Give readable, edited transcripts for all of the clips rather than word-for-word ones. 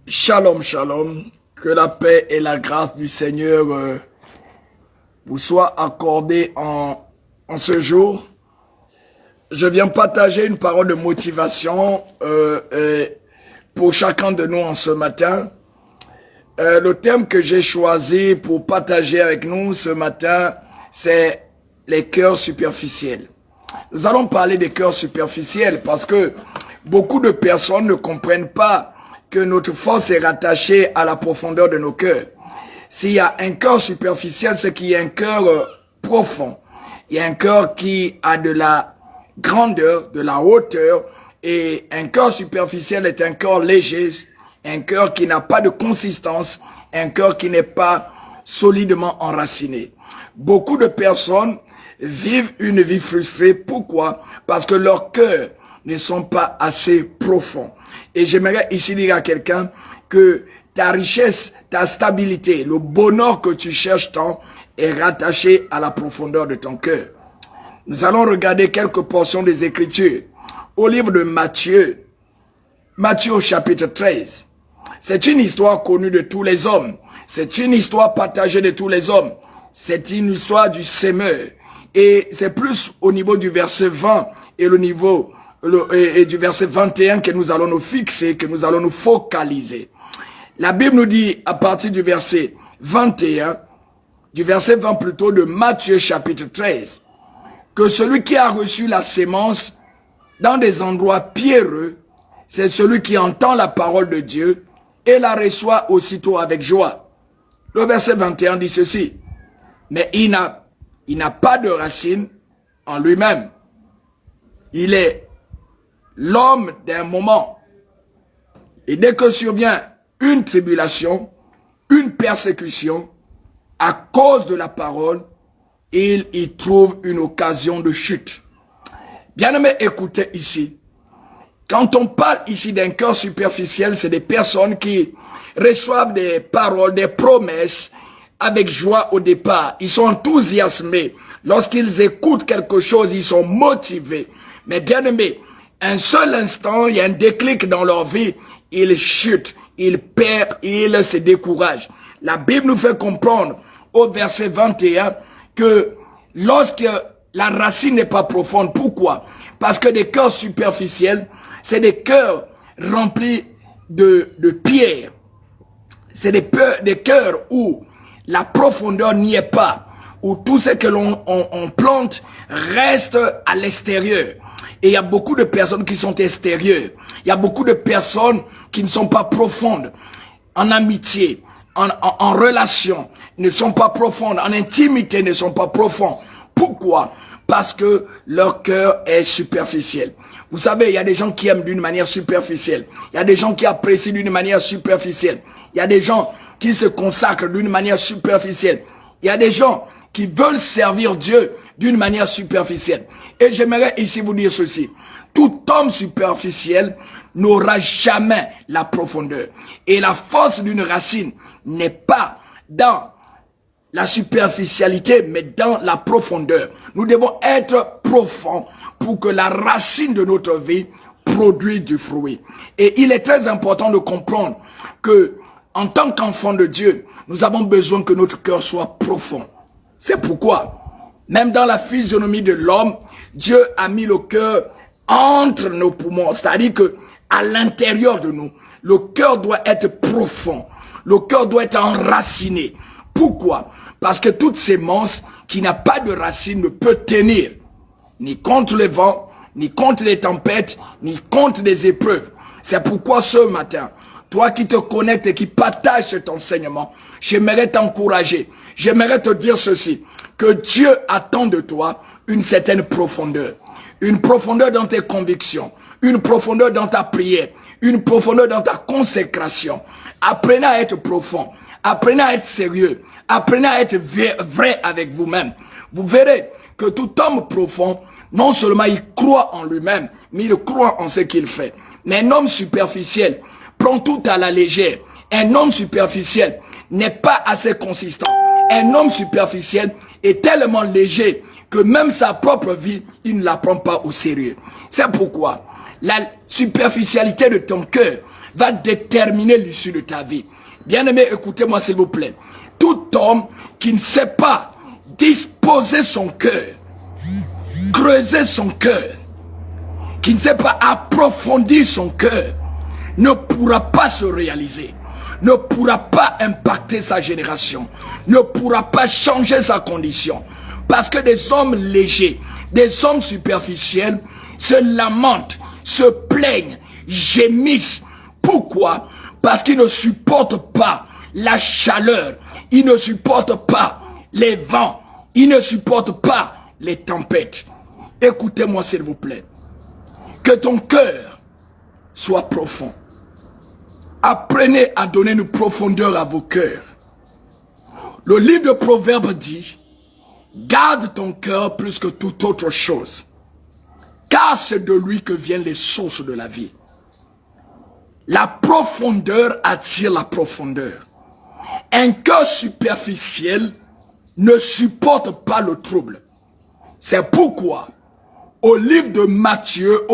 Shalom, shalom. Que la paix et la grâce du Seigneur vous soient accordées en ce jour. Je viens partager une parole de motivation pour chacun de nous en ce matin. Le thème que j'ai choisi pour partager avec nous ce matin, c'est les cœurs superficiels. Nous allons parler des cœurs superficiels parce que beaucoup de personnes ne comprennent pas que notre force est rattachée à la profondeur de nos cœurs. S'il y a un cœur superficiel, c'est qu'il y a un cœur profond. Il y a un cœur qui a de la grandeur, de la hauteur, et un cœur superficiel est un cœur léger, un cœur qui n'a pas de consistance, un cœur qui n'est pas solidement enraciné. Beaucoup de personnes vivent une vie frustrée. Pourquoi? Parce que leurs cœurs ne sont pas assez profonds. Et j'aimerais ici dire à quelqu'un que ta richesse, ta stabilité, le bonheur que tu cherches tant est rattaché à la profondeur de ton cœur. Nous allons regarder quelques portions des Écritures. Au livre de Matthieu, Matthieu au chapitre 13. C'est une histoire connue de tous les hommes. C'est une histoire partagée de tous les hommes. C'est une histoire du semeur. Et c'est plus au niveau du verset 20 et et du verset 21 que nous allons nous fixer, que nous allons nous focaliser. La Bible nous dit à partir du verset 21, du verset 20 plutôt de Matthieu chapitre 13, que celui qui a reçu la sémence dans des endroits pierreux, c'est celui qui entend la parole de Dieu et la reçoit aussitôt avec joie. Le verset 21 dit ceci, mais il n'a pas de racine en lui-même. Il est l'homme d'un moment. Et dès que survient une tribulation, une persécution, à cause de la parole, il y trouve une occasion de chute. Bien-aimés, écoutez ici. Quand on parle ici d'un cœur superficiel, c'est des personnes qui reçoivent des paroles, des promesses avec joie au départ. Ils sont enthousiasmés. Lorsqu'ils écoutent quelque chose, ils sont motivés. Mais bien-aimés, un seul instant, il y a un déclic dans leur vie, ils chutent, ils perdent, ils se découragent. La Bible nous fait comprendre au verset 21 que lorsque la racine n'est pas profonde, pourquoi? Parce que des cœurs superficiels, c'est des cœurs remplis de pierre. C'est des cœurs où la profondeur n'y est pas, où tout ce que l'on plante reste à l'extérieur. Et il y a beaucoup de personnes qui sont extérieures. Il y a beaucoup de personnes qui ne sont pas profondes en amitié, en relation, ne sont pas profondes, en intimité ne sont pas profondes. Pourquoi? Parce que leur cœur est superficiel. Vous savez, il y a des gens qui aiment d'une manière superficielle. Il y a des gens qui apprécient d'une manière superficielle. Il y a des gens qui se consacrent d'une manière superficielle. Il y a des gens qui veulent servir Dieu d'une manière superficielle. Et j'aimerais ici vous dire ceci. Tout homme superficiel n'aura jamais la profondeur. Et la force d'une racine n'est pas dans la superficialité, mais dans la profondeur. Nous devons être profonds pour que la racine de notre vie produise du fruit. Et il est très important de comprendre que, en tant qu'enfant de Dieu, nous avons besoin que notre cœur soit profond. C'est pourquoi, même dans la physionomie de l'homme, Dieu a mis le cœur entre nos poumons. C'est-à-dire que, à l'intérieur de nous, le cœur doit être profond. Le cœur doit être enraciné. Pourquoi? Parce que toute sémence qui n'a pas de racine ne peut tenir, ni contre le vent, ni contre les tempêtes, ni contre les épreuves. C'est pourquoi ce matin, toi qui te connectes et qui partages cet enseignement, j'aimerais t'encourager. J'aimerais te dire ceci, que Dieu attend de toi une certaine profondeur. Une profondeur dans tes convictions, une profondeur dans ta prière, une profondeur dans ta consécration. Apprenez à être profond, apprenez à être sérieux, apprenez à être vrai avec vous-même. Vous verrez que tout homme profond, non seulement il croit en lui-même, mais il croit en ce qu'il fait. Mais un homme superficiel prend tout à la légère. Un homme superficiel n'est pas assez consistant. Un homme superficiel est tellement léger que même sa propre vie, il ne la prend pas au sérieux. C'est pourquoi la superficialité de ton cœur va déterminer l'issue de ta vie. Bien-aimé, écoutez-moi s'il vous plaît. Tout homme qui ne sait pas disposer son cœur, creuser son cœur, qui ne sait pas approfondir son cœur, ne pourra pas se réaliser, ne pourra pas impacter sa génération, ne pourra pas changer sa condition. Parce que des hommes légers, des hommes superficiels se lamentent, se plaignent, gémissent. Pourquoi? Parce qu'ils ne supportent pas la chaleur, ils ne supportent pas les vents, ils ne supportent pas les tempêtes. Écoutez-moi s'il vous plaît. Que ton cœur soit profond. Apprenez à donner une profondeur à vos cœurs. Le livre de Proverbes dit, garde ton cœur plus que toute autre chose, car c'est de lui que viennent les sources de la vie. La profondeur attire la profondeur. Un cœur superficiel ne supporte pas le trouble. C'est pourquoi, au livre de Matthieu,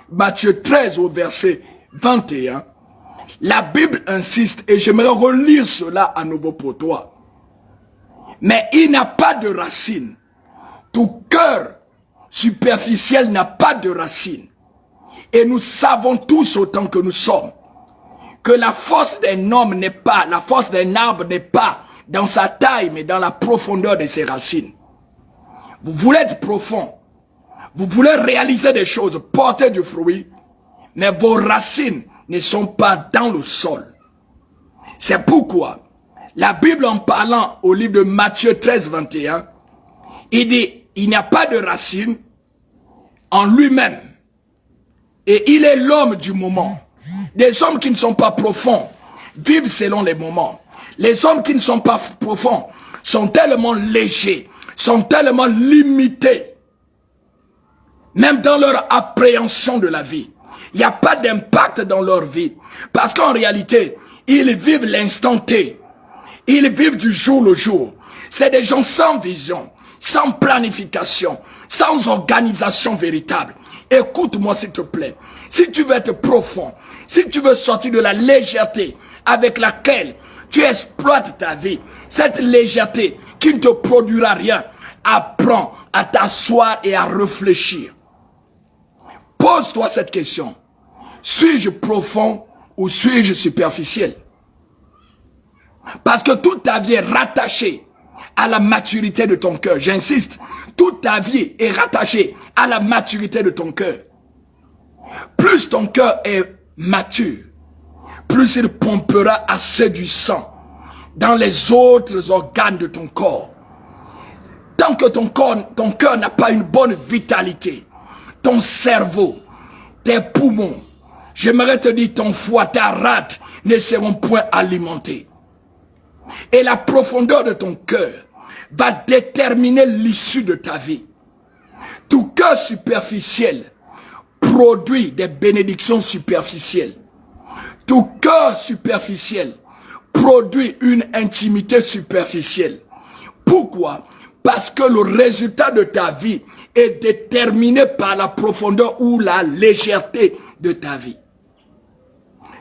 Matthieu 13, au verset 21, la Bible insiste, et j'aimerais relire cela à nouveau pour toi. Mais il n'a pas de racine. Tout cœur superficiel n'a pas de racine. Et nous savons tous autant que nous sommes que la force d'un homme n'est pas, la force d'un arbre n'est pas dans sa taille, mais dans la profondeur de ses racines. Vous voulez être profond, vous voulez réaliser des choses, porter du fruit, mais vos racines ne sont pas dans le sol. C'est pourquoi la Bible, en parlant au livre de Matthieu 13, 21, il dit, il n'y a pas de racine en lui-même. Et il est l'homme du moment. Des hommes qui ne sont pas profonds vivent selon les moments. Les hommes qui ne sont pas profonds sont tellement légers, sont tellement limités, même dans leur appréhension de la vie. Il n'y a pas d'impact dans leur vie. Parce qu'en réalité, ils vivent l'instant T. Ils vivent du jour le jour. C'est des gens sans vision, sans planification, sans organisation véritable. Écoute-moi s'il te plaît. Si tu veux être profond, si tu veux sortir de la légèreté avec laquelle tu exploites ta vie, cette légèreté qui ne te produira rien, apprends à t'asseoir et à réfléchir. Pose-toi cette question. Suis-je profond ou suis-je superficiel? Parce que toute ta vie est rattachée à la maturité de ton cœur. J'insiste, toute ta vie est rattachée à la maturité de ton cœur. Plus ton cœur est mature, plus il pompera assez du sang dans les autres organes de ton corps. Tant que ton cœur n'a pas une bonne vitalité, ton cerveau, tes poumons, j'aimerais te dire ton foie, ta rate ne seront point alimentés. Et la profondeur de ton cœur va déterminer l'issue de ta vie. Tout cœur superficiel produit des bénédictions superficielles. Tout cœur superficiel produit une intimité superficielle. Pourquoi? Parce que le résultat de ta vie est déterminé par la profondeur ou la légèreté de ta vie.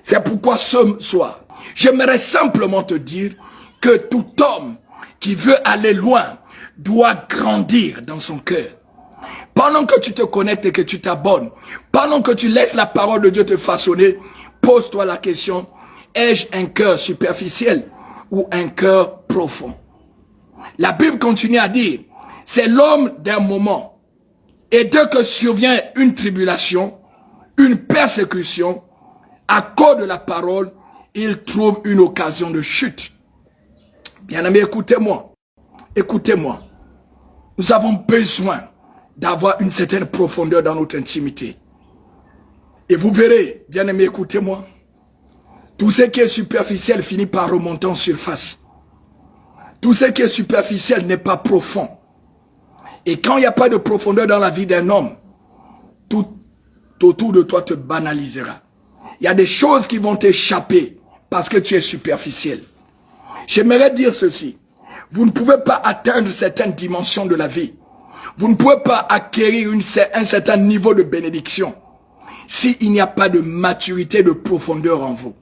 C'est pourquoi ce soir, j'aimerais simplement te dire que tout homme qui veut aller loin doit grandir dans son cœur. Pendant que tu te connectes et que tu t'abonnes, pendant que tu laisses la parole de Dieu te façonner, pose-toi la question, ai-je un cœur superficiel ou un cœur profond? La Bible continue à dire, c'est l'homme d'un moment. Et dès que survient une tribulation, une persécution, à cause de la parole, il trouve une occasion de chute. Bien-aimés, écoutez-moi. Écoutez-moi. Nous avons besoin d'avoir une certaine profondeur dans notre intimité. Et vous verrez, bien-aimés, écoutez-moi. Tout ce qui est superficiel finit par remonter en surface. Tout ce qui est superficiel n'est pas profond. Et quand il n'y a pas de profondeur dans la vie d'un homme, tout autour de toi te banalisera. Il y a des choses qui vont t'échapper parce que tu es superficiel. J'aimerais dire ceci. Vous ne pouvez pas atteindre certaines dimensions de la vie. Vous ne pouvez pas acquérir un certain niveau de bénédiction s'il n'y a pas de maturité, de profondeur en vous.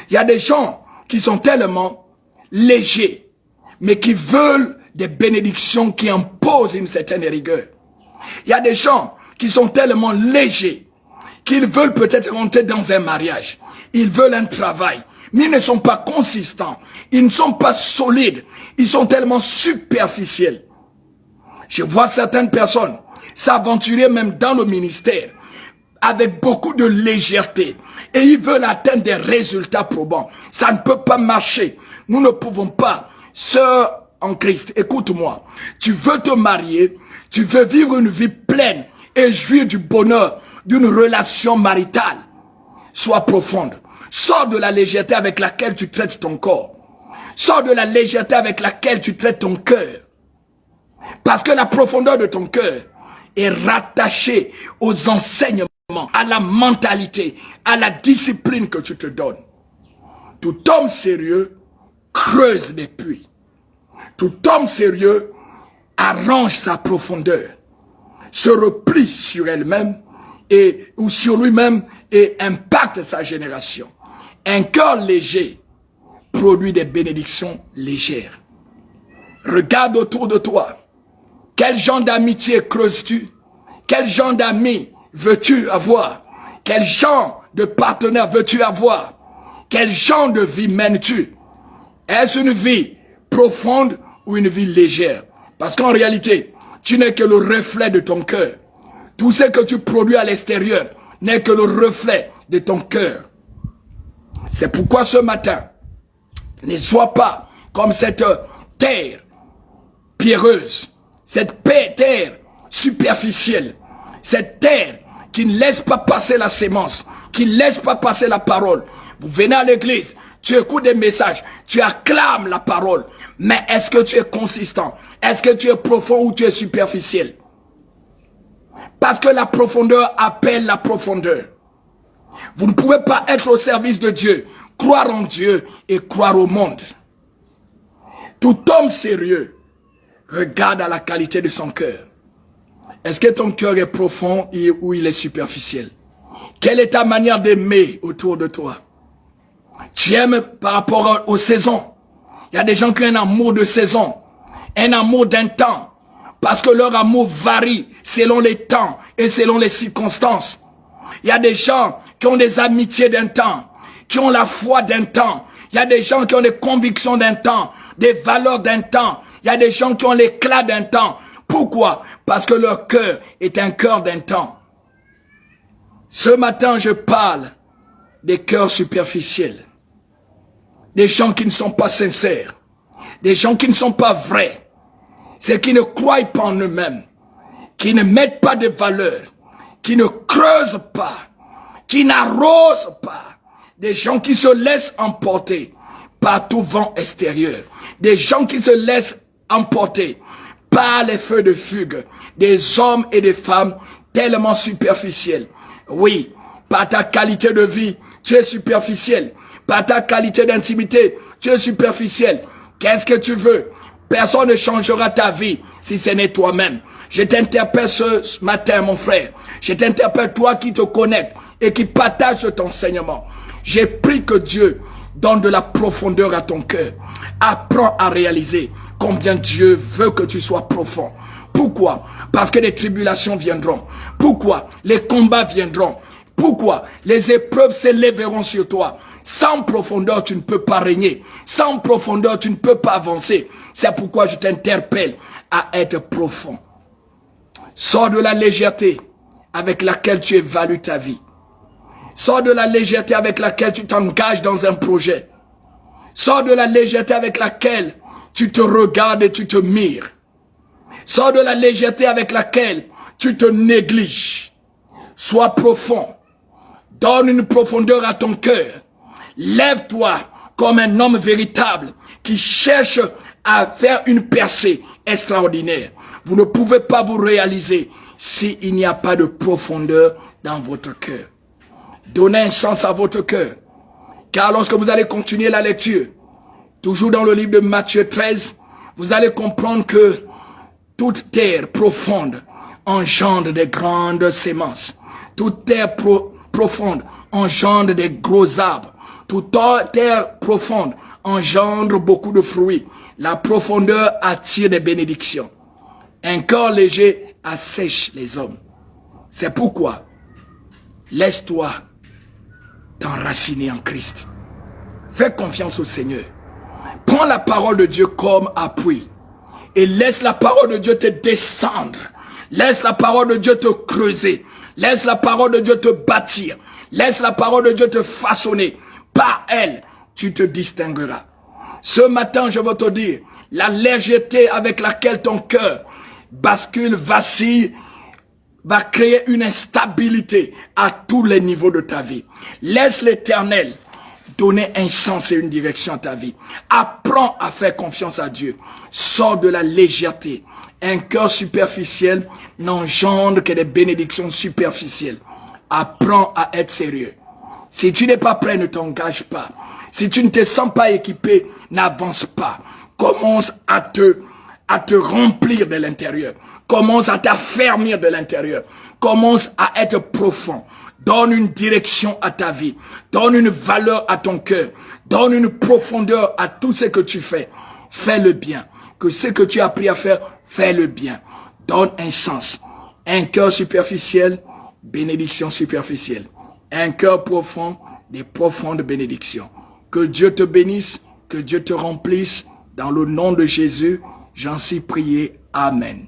Il y a des gens qui sont tellement légers, mais qui veulent des bénédictions qui imposent une certaine rigueur. Il y a des gens qui sont tellement légers qu'ils veulent peut-être rentrer dans un mariage. Ils veulent un travail, mais ils ne sont pas consistants. Ils ne sont pas solides. Ils sont tellement superficiels. Je vois certaines personnes s'aventurer même dans le ministère avec beaucoup de légèreté. Et ils veulent atteindre des résultats probants. Ça ne peut pas marcher. Nous ne pouvons pas. Sœur en Christ, écoute-moi. Tu veux te marier, tu veux vivre une vie pleine et jouir du bonheur d'une relation maritale. Sois profonde. Sors de la légèreté avec laquelle tu traites ton corps. Sors de la légèreté avec laquelle tu traites ton cœur. Parce que la profondeur de ton cœur est rattachée aux enseignements, à la mentalité, à la discipline que tu te donnes. Tout homme sérieux creuse des puits. Tout homme sérieux arrange sa profondeur, se replie sur elle-même ou sur lui-même et impacte sa génération. Un cœur léger produit des bénédictions légères. Regarde autour de toi. Quel genre d'amitié creuses-tu? Quel genre d'amis veux-tu avoir? Quel genre de partenaire veux-tu avoir? Quel genre de vie mènes-tu? Est-ce une vie profonde ou une vie légère? Parce qu'en réalité, tu n'es que le reflet de ton cœur. Tout ce que tu produis à l'extérieur n'est que le reflet de ton cœur. C'est pourquoi ce matin, ne sois pas comme cette terre pierreuse, cette terre superficielle, cette terre qui ne laisse pas passer la sémence, qui ne laisse pas passer la parole. Vous venez à l'église, tu écoutes des messages, tu acclames la parole, mais est-ce que tu es consistant? Est-ce que tu es profond ou tu es superficiel? Parce que la profondeur appelle la profondeur. Vous ne pouvez pas être au service de Dieu, croire en Dieu et croire au monde. Tout homme sérieux regarde à la qualité de son cœur. Est-ce que ton cœur est profond ou il est superficiel? Quelle est ta manière d'aimer autour de toi? Tu aimes par rapport aux saisons. Il y a des gens qui ont un amour de saison, un amour d'un temps, parce que leur amour varie selon les temps et selon les circonstances. Il y a des gens qui ont des amitiés d'un temps, qui ont la foi d'un temps. Il y a des gens qui ont des convictions d'un temps, des valeurs d'un temps. Il y a des gens qui ont l'éclat d'un temps. Pourquoi? Parce que leur cœur est un cœur d'un temps. Ce matin, je parle des cœurs superficiels. Des gens qui ne sont pas sincères. Des gens qui ne sont pas vrais. Ceux qui ne croient pas en eux-mêmes. Qui ne mettent pas de valeur. Qui ne creusent pas. Qui n'arrosent pas. Des gens qui se laissent emporter par tout vent extérieur. Des gens qui se laissent emporter par les feux de fugue. Des hommes et des femmes tellement superficiels. Oui, par ta qualité de vie, tu es superficiel. Par ta qualité d'intimité, tu es superficiel. Qu'est-ce que tu veux? Personne ne changera ta vie si ce n'est toi-même. Je t'interpelle ce matin, mon frère. Je t'interpelle, toi qui te connectes et qui partage cet enseignement. J'ai pris que Dieu donne de la profondeur à ton cœur. Apprends à réaliser combien Dieu veut que tu sois profond. Pourquoi? Parce que les tribulations viendront. Pourquoi? Les combats viendront. Pourquoi? Les épreuves s'élèveront sur toi. Sans profondeur, tu ne peux pas régner. Sans profondeur, tu ne peux pas avancer. C'est pourquoi je t'interpelle à être profond. Sors de la légèreté avec laquelle tu évalues ta vie. Sors de la légèreté avec laquelle tu t'engages dans un projet. Sors de la légèreté avec laquelle tu te regardes et tu te mires. Sors de la légèreté avec laquelle tu te négliges. Sois profond. Donne une profondeur à ton cœur. Lève-toi comme un homme véritable qui cherche à faire une percée extraordinaire. Vous ne pouvez pas vous réaliser s'il n'y a pas de profondeur dans votre cœur. Donnez un sens à votre cœur. Car lorsque vous allez continuer la lecture, toujours dans le livre de Matthieu 13, vous allez comprendre que toute terre profonde engendre des grandes sémences. Toute terre profonde engendre des gros arbres. Toute terre profonde engendre beaucoup de fruits. La profondeur attire des bénédictions. Un corps léger assèche les hommes. C'est pourquoi, laisse-toi t'enraciner en Christ. Fais confiance au Seigneur. Prends la parole de Dieu comme appui. Et laisse la parole de Dieu te descendre. Laisse la parole de Dieu te creuser. Laisse la parole de Dieu te bâtir. Laisse la parole de Dieu te façonner. Par elle, tu te distingueras. Ce matin, je veux te dire, la légèreté avec laquelle ton cœur bascule, vacille, va créer une instabilité à tous les niveaux de ta vie. Laisse l'Éternel donner un sens et une direction à ta vie. Apprends à faire confiance à Dieu. Sors de la légèreté. Un cœur superficiel n'engendre que des bénédictions superficielles. Apprends à être sérieux. Si tu n'es pas prêt, ne t'engage pas. Si tu ne te sens pas équipé, n'avance pas. Commence à te remplir de l'intérieur. Commence à t'affermir de l'intérieur. Commence à être profond. Donne une direction à ta vie. Donne une valeur à ton cœur. Donne une profondeur à tout ce que tu fais. Fais le bien. Que ce que tu as appris à faire, fais le bien. Donne un sens. Un cœur superficiel, bénédiction superficielle. Un cœur profond, des profondes bénédictions. Que Dieu te bénisse, que Dieu te remplisse. Dans le nom de Jésus, j'en suis prié. Amen.